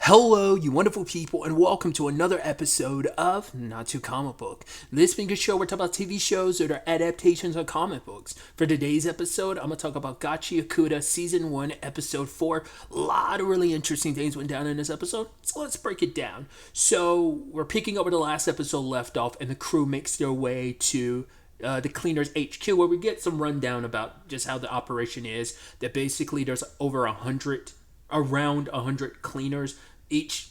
Hello, you wonderful people, and welcome to another episode of Not Too Comic Book. This being a show, we're talking about TV shows that are adaptations of comic books. For today's episode, I'm going to talk about Gachiakuta Season 1, Episode 4. A lot of really interesting things went down in this episode, so let's break it down. So, we're picking up where the last episode left off, and the crew makes their way to the cleaners HQ, where we get some rundown about just how the operation is. That basically there's around 100 cleaners, each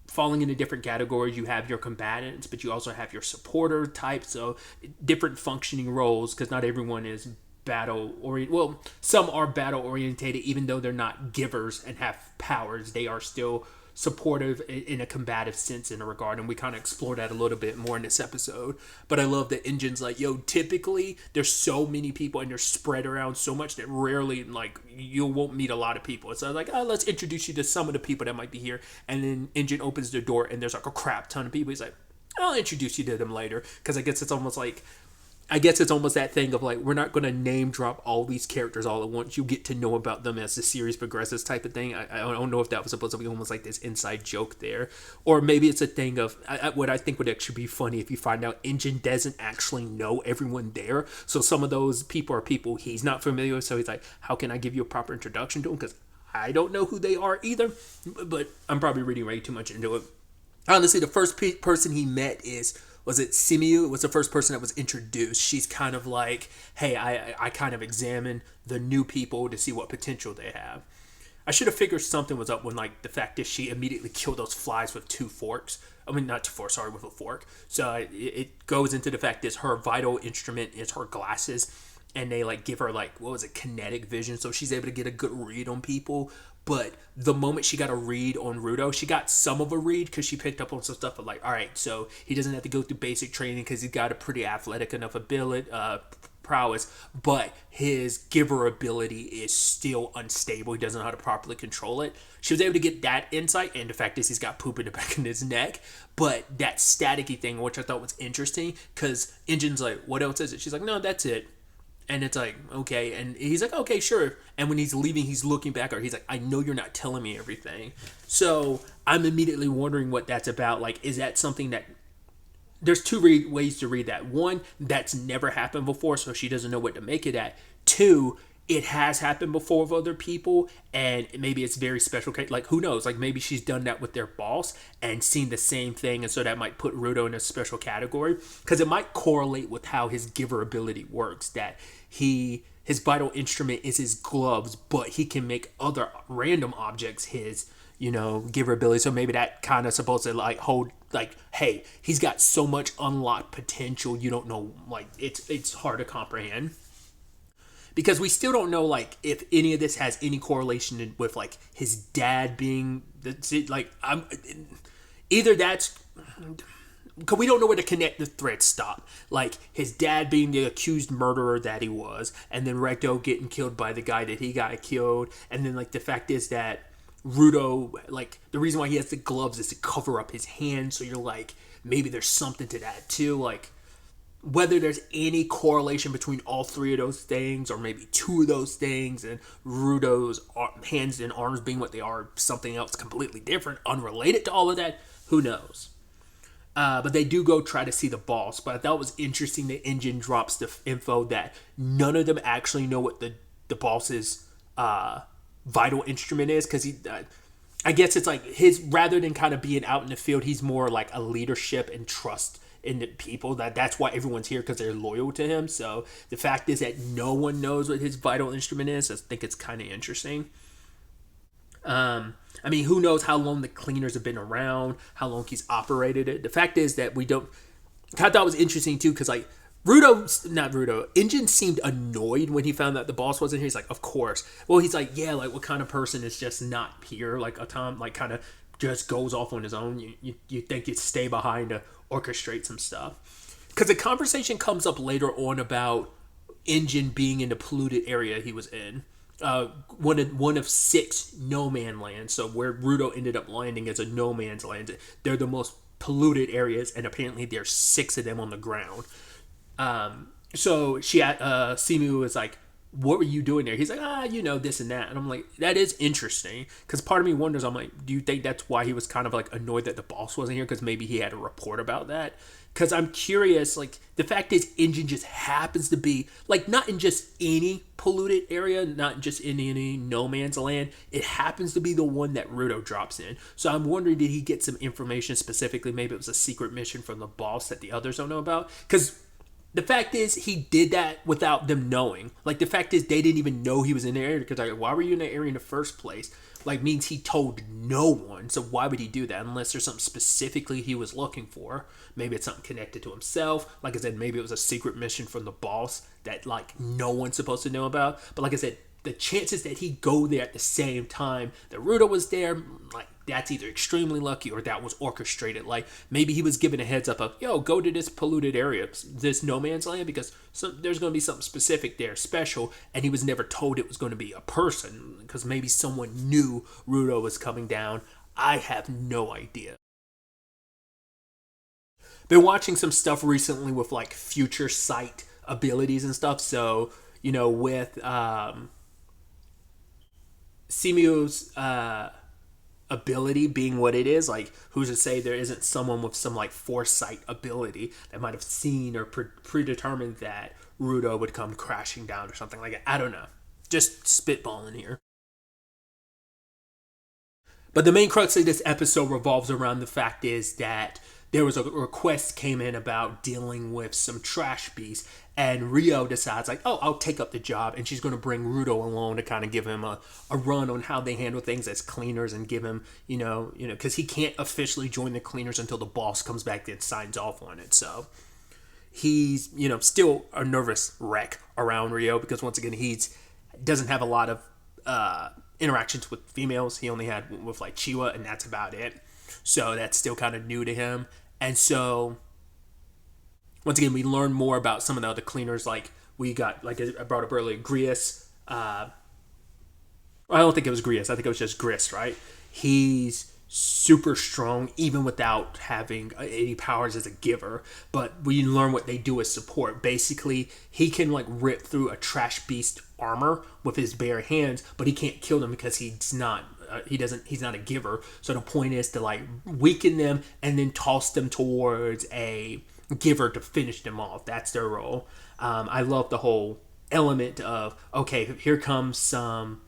falling into different categories. You have your combatants, but you also have your supporter type, so different functioning roles, because not everyone is battle oriented. Well, some are battle orientated, even though they're not givers and have powers. They are still supportive in a combative sense in a regard, and we kind of explore that a little bit more in this episode. But I love that Engine's like, yo, typically there's so many people and they're spread around so much that rarely, like, you won't meet a lot of people. So I was like, let's introduce you to some of the people that might be here. And then Engine opens the door and there's like a crap ton of people. He's like, I'll introduce you to them later, because I guess it's almost that thing of like, we're not going to name drop all these characters all at once. You get to know about them as the series progresses type of thing. I don't know if that was supposed to be almost like this inside joke there. Or maybe it's a thing of, what I think would actually be funny if you find out Engine doesn't actually know everyone there. So some of those people are people he's not familiar with. So he's like, how can I give you a proper introduction to them? Because I don't know who they are either. But I'm probably reading way too much into it. Honestly, the first person he met was it Simu? It was the first person that was introduced. She's kind of like, hey, I kind of examine the new people to see what potential they have. I should have figured something was up when, like, the fact is she immediately killed those flies with two forks. I mean, not two forks, sorry, with a fork. So it goes into the fact is her vital instrument is her glasses. And they, like, give her, like, kinetic vision. So she's able to get a good read on people. But the moment she got a read on Rudo, she got some of a read because she picked up on some stuff. But like, all right, so he doesn't have to go through basic training because he's got a pretty athletic enough ability, prowess. But his giver ability is still unstable. He doesn't know how to properly control it. She was able to get that insight, and the fact is he's got poop in the back of his neck. But that staticky thing, which I thought was interesting, because Engine's like, what else is it? She's like, no, that's it. And it's like, okay. And he's like, okay, sure. And when he's leaving, he's looking back, or he's like, I know you're not telling me everything. So I'm immediately wondering what that's about. Like, is that something that... There's two ways to read that. One, that's never happened before, so she doesn't know what to make it at. Two, it has happened before with other people, and maybe it's very special. Like, who knows? Like, maybe she's done that with their boss and seen the same thing, and so that might put Rudo in a special category, because it might correlate with how his giver ability works, that his vital instrument is his gloves, but he can make other random objects his, giver ability. So maybe that kind of supposed to, like, hold, like, hey, he's got so much unlocked potential, you don't know, like, it's hard to comprehend. Because we still don't know, like, if any of this has any correlation with, like, his dad being either that's, because we don't know where to connect the threads stop. Like, his dad being the accused murderer that he was, and then Recto getting killed by the guy that he got killed, and then, like, the fact is that Rudo, like, the reason why he has the gloves is to cover up his hands, so you're like, maybe there's something to that too, like, whether there's any correlation between all three of those things, or maybe two of those things, and Rudo's hands and arms being what they are, something else completely different, unrelated to all of that, who knows? But they do go try to see the boss. But I thought it was interesting that Engine drops the info that none of them actually know what the boss's vital instrument is, because I guess it's like his, rather than kind of being out in the field, he's more like a leadership and trust in the people. That's why everyone's here, because they're loyal to him. So the fact is that no one knows what his vital instrument is. I think it's kind of interesting. I mean, who knows how long the cleaners have been around, how long he's operated it. The fact is that we don't... I thought it was interesting too, because like Engine seemed annoyed when he found out the boss wasn't here. He's like, of course. Well, he's like, yeah, like, what kind of person is just not here? Like, a Tom, like, kind of just goes off on his own. You think you'd stay behind to orchestrate some stuff. Because the conversation comes up later on about Engine being in the polluted area he was in. One of 6 no man lands. So where Rudo ended up landing is a no man's land. They're the most polluted areas, and apparently there's 6 of them on the ground. So Simu was like, what were you doing there? He's like, this and that. And I'm like, that is interesting. Because part of me wonders, I'm like, do you think that's why he was kind of like annoyed that the boss wasn't here? Because maybe he had a report about that. Because I'm curious, like, the fact is, Engine just happens to be, like, not in just any polluted area, not just in any no man's land. It happens to be the one that Rudo drops in. So I'm wondering, did he get some information specifically? Maybe it was a secret mission from the boss that the others don't know about? Because the fact is, he did that without them knowing. Like, the fact is, they didn't even know he was in the area because, like, why were you in the area in the first place? Like, means he told no one. So why would he do that? Unless there's something specifically he was looking for. Maybe it's something connected to himself. Like I said, maybe it was a secret mission from the boss that, like, no one's supposed to know about. But like I said, the chances that he go there at the same time that Rudo was there, like, that's either extremely lucky or that was orchestrated. Like, maybe he was given a heads up of, yo, go to this polluted area, this no man's land, because there's going to be something specific there, special, and he was never told it was going to be a person, because maybe someone knew Rudo was coming down. I have no idea. Been watching some stuff recently with, like, future sight abilities and stuff, so, with Simu's ability being what it is, like, who's to say there isn't someone with some, like, foresight ability that might have seen or predetermined that Rudo would come crashing down or something like that. I don't know. Just spitballing here. But the main crux of this episode revolves around the fact is that there was a request came in about dealing with some trash beasts, and Rio decides, like, oh, I'll take up the job, and she's going to bring Rudo along to kind of give him a run on how they handle things as cleaners and give him, because he can't officially join the cleaners until the boss comes back and signs off on it. So he's, still a nervous wreck around Rio because, once again, doesn't have a lot of interactions with females. He only had with, like, Chiwa, and that's about it. So that's still kind of new to him. And so, once again, we learn more about some of the other cleaners. Like, we got, like I brought up earlier, Grius. I don't think it was Grius. I think it was just Gris, right? He's super strong, even without having any powers as a giver. But we learn what they do as support. Basically, he can, like, rip through a trash beast armor with his bare hands, but he can't kill them because he's not a giver. So the point is to, like, weaken them and then toss them towards a giver to finish them off. That's their role. I love the whole element of, okay, here comes some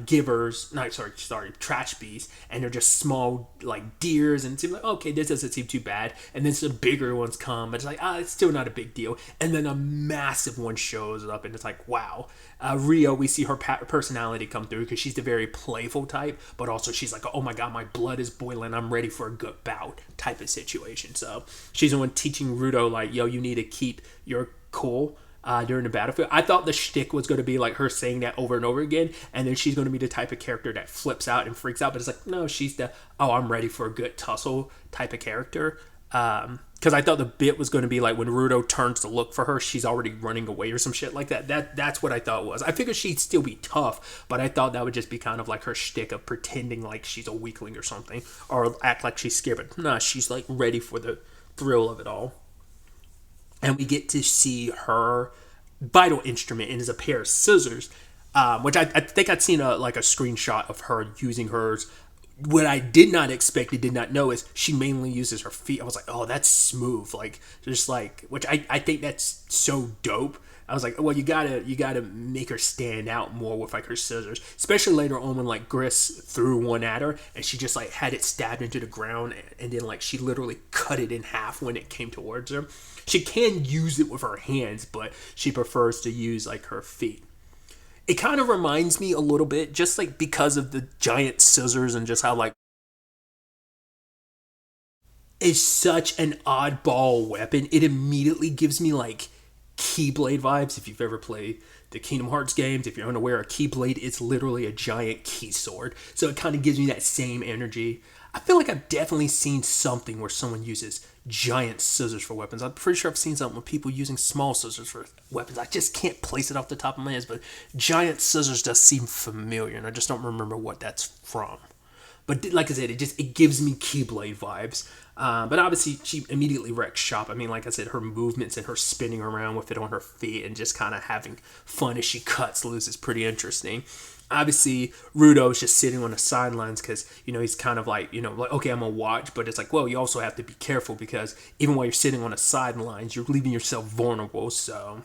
givers, trash beasts, and they're just small, like, deers, and it seems like, okay, this doesn't seem too bad. And then some bigger ones come, but it's like, it's still not a big deal. And then a massive one shows up, and it's like, wow. Rio, we see her personality come through because she's the very playful type, but also she's like, oh my god, my blood is boiling, I'm ready for a good bout type of situation. So she's the one teaching Rudo, like, yo, you need to keep your cool during the battlefield. I thought the shtick was going to be, like, her saying that over and over again, and then she's going to be the type of character that flips out and freaks out, but it's like, no, she's the, I'm ready for a good tussle type of character. Because I thought the bit was going to be like when Rudo turns to look for her, she's already running away or some shit like that. That's what I thought it was. I figured she'd still be tough, but I thought that would just be kind of like her shtick of pretending like she's a weakling or something, or act like she's scared. But nah, she's, like, ready for the thrill of it all. And we get to see her vital instrument, and is a pair of scissors, which I think I'd seen a screenshot of her using hers. What I did not expect, did not know, is she mainly uses her feet. I was like, oh, that's smooth, like, just like, which I think that's so dope. I was like, well, you gotta make her stand out more with, like, her scissors, especially later on when, like, Gris threw one at her and she just, like, had it stabbed into the ground, and then, like, she literally cut it in half when it came towards her. She can use it with her hands, but she prefers to use, like, her feet. It kind of reminds me a little bit, just, like, because of the giant scissors and just how, like, it's such an oddball weapon. It immediately gives me, like, Keyblade vibes. If you've ever played the Kingdom Hearts games, if you're unaware, a Keyblade is literally a giant key sword. So it kind of gives me that same energy. I feel like I've definitely seen something where someone uses giant scissors for weapons. I'm pretty sure I've seen something with people using small scissors for weapons. I just can't place it off the top of my head, but giant scissors does seem familiar, and I just don't remember what that's from. But like I said, it gives me Keyblade vibes. But obviously, she immediately wrecks shop. I mean, like I said, her movements and her spinning around with it on her feet and just kind of having fun as she cuts loose is pretty interesting. Obviously, Rudo is just sitting on the sidelines because, he's kind of like, like, okay, I'm going to watch. But it's like, well, you also have to be careful because even while you're sitting on the sidelines, you're leaving yourself vulnerable. So,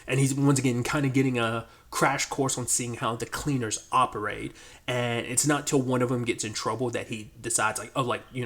and he's once again kind of getting a crash course on seeing how the cleaners operate. And it's not till one of them gets in trouble that he decides,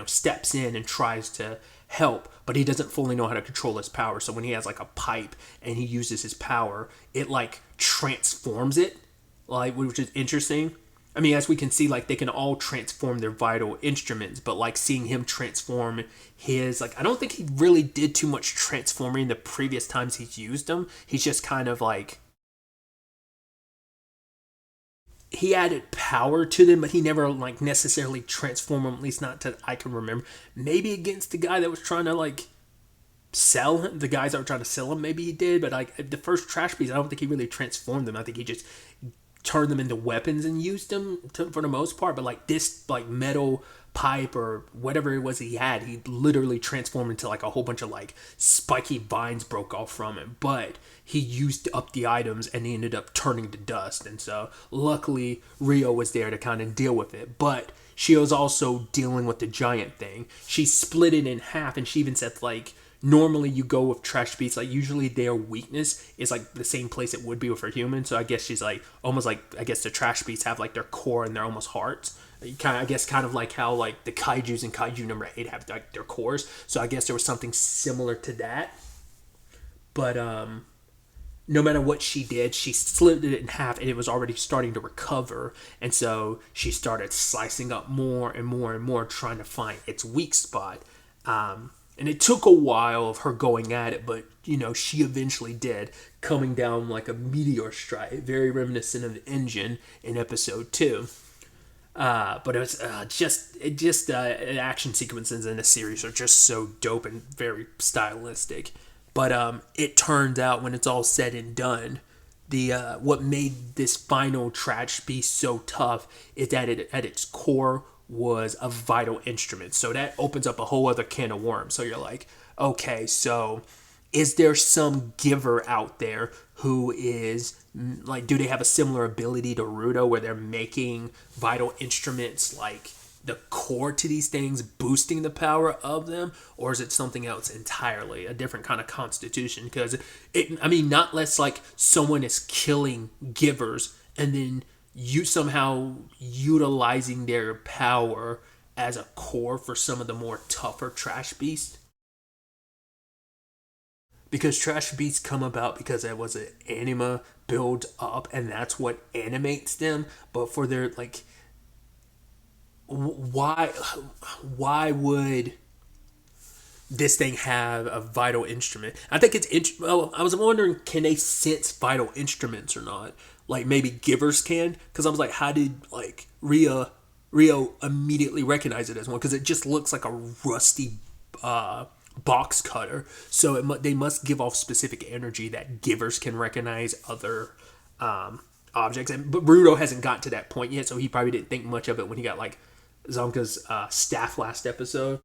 steps in and tries to help, but he doesn't fully know how to control his power. So when he has like a pipe and he uses his power, it like transforms it, like, which is interesting. I mean, as we can see, like, they can all transform their vital instruments, but like seeing him transform his, like, I don't think he really did too much transforming the previous times he's used them. He's just kind of like, he added power to them, but he never like necessarily transformed them, at least not that I can remember. Maybe against the guy that was trying to like sell him, the guys that were trying to sell him, maybe he did, but like the first trash piece, I don't think he really transformed them. I think he just turned them into weapons and used them for the most part. But like this like metal pipe or whatever it was he had, he literally transformed into like a whole bunch of like spiky vines broke off from him. But he used up the items and he ended up turning to dust. And so luckily Rio was there to kind of deal with it. But she was also dealing with the giant thing. She split it in half, and she even said like, normally you go with trash beasts, like usually their weakness is like the same place it would be with a human. So I guess she's like almost like, I guess the trash beasts have like their core and they're almost hearts. Kind of like how like the kaijus in kaiju number 8 have like their cores. So I guess there was something similar to that. But no matter what she did, she split it in half and it was already starting to recover. And so she started slicing up more and more and more, trying to find its weak spot. And it took a while of her going at it, but, she eventually did, coming down like a meteor strike, very reminiscent of the engine in episode 2. But it was action sequences in the series are just so dope and very stylistic. But it turned out, when it's all said and done, the what made this final trash beast so tough is that it, at its core, was a vital instrument. So that opens up a whole other can of worms. So you're like, okay, so is there some giver out there who is like, do they have a similar ability to Rudo where they're making vital instruments like the core to these things, boosting the power of them? Or is it something else entirely, a different kind of constitution? Because not less like someone is killing givers and then you somehow utilizing their power as a core for some of the more tougher trash beasts. Because trash beasts come about because there was an anima build up and that's what animates them. But for their like, why would this thing have a vital instrument? I think I was wondering, can they sense vital instruments or not? Like maybe givers can, because I was like, how did like Rio immediately recognize it as one? Because it just looks like a rusty box cutter. So they must give off specific energy that givers can recognize other objects. But Rudo hasn't gotten to that point yet, so he probably didn't think much of it when he got like Zonka's staff last episode.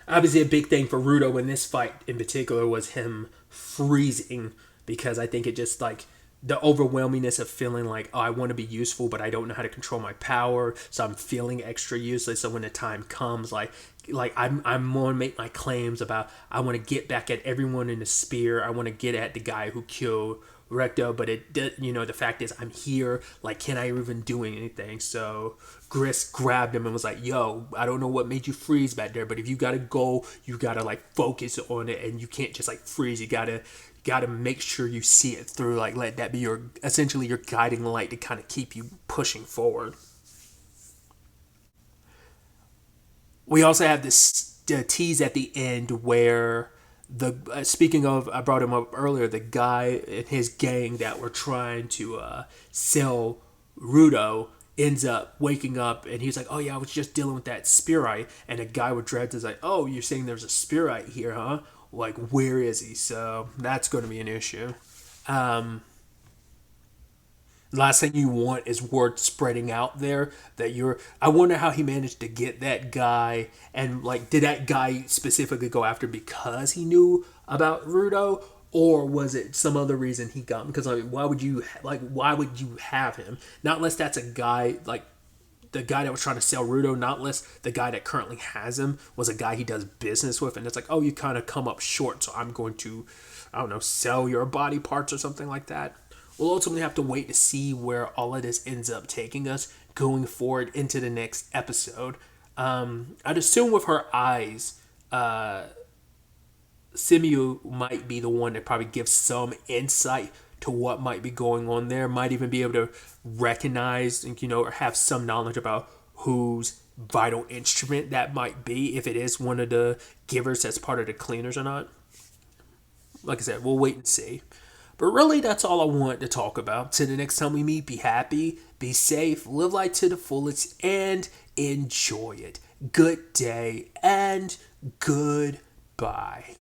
Obviously, a big thing for Rudo in this fight in particular was him freezing, because I think it just like the overwhelmingness of feeling like, oh, I want to be useful, but I don't know how to control my power, so I'm feeling extra useless. So when the time comes, like I'm going to make my claims about, I want to get back at everyone in the spear. I want to get at the guy who killed Recto, but the fact is I'm here. Like, can I even do anything? So Gris grabbed him and was like, yo, I don't know what made you freeze back there, but if you gotta go, you gotta like focus on it, and you can't just like freeze. You gotta make sure you see it through. Like, let that be essentially your guiding light to kind of keep you pushing forward. We also have this tease at the end where speaking of, I brought him up earlier, the guy and his gang that were trying to sell Rudo ends up waking up and he's like, oh yeah, I was just dealing with that spirite. And a guy with dreads is like, oh, you're saying there's a spirite here, huh? Like, where is he? So that's going to be an issue. last thing you want is word spreading out there that you're. I wonder how he managed to get that guy, and like, did that guy specifically go after because he knew about Rudo, or was it some other reason he got him? Because like, why would you have him? Not unless that's a guy like the guy that was trying to sell Rudo, not unless the guy that currently has him was a guy he does business with, and it's like, oh, you kind of come up short, so I'm going to, I don't know, sell your body parts or something like that. We'll ultimately have to wait to see where all of this ends up taking us going forward into the next episode. I'd assume with her eyes, Simu might be the one that probably gives some insight to what might be going on there. Might even be able to recognize and or have some knowledge about whose vital instrument that might be, if it is one of the givers that's part of the cleaners or not. Like I said, we'll wait and see. But really, that's all I want to talk about. Till the next time we meet, be happy, be safe, live life to the fullest, and enjoy it. Good day and goodbye.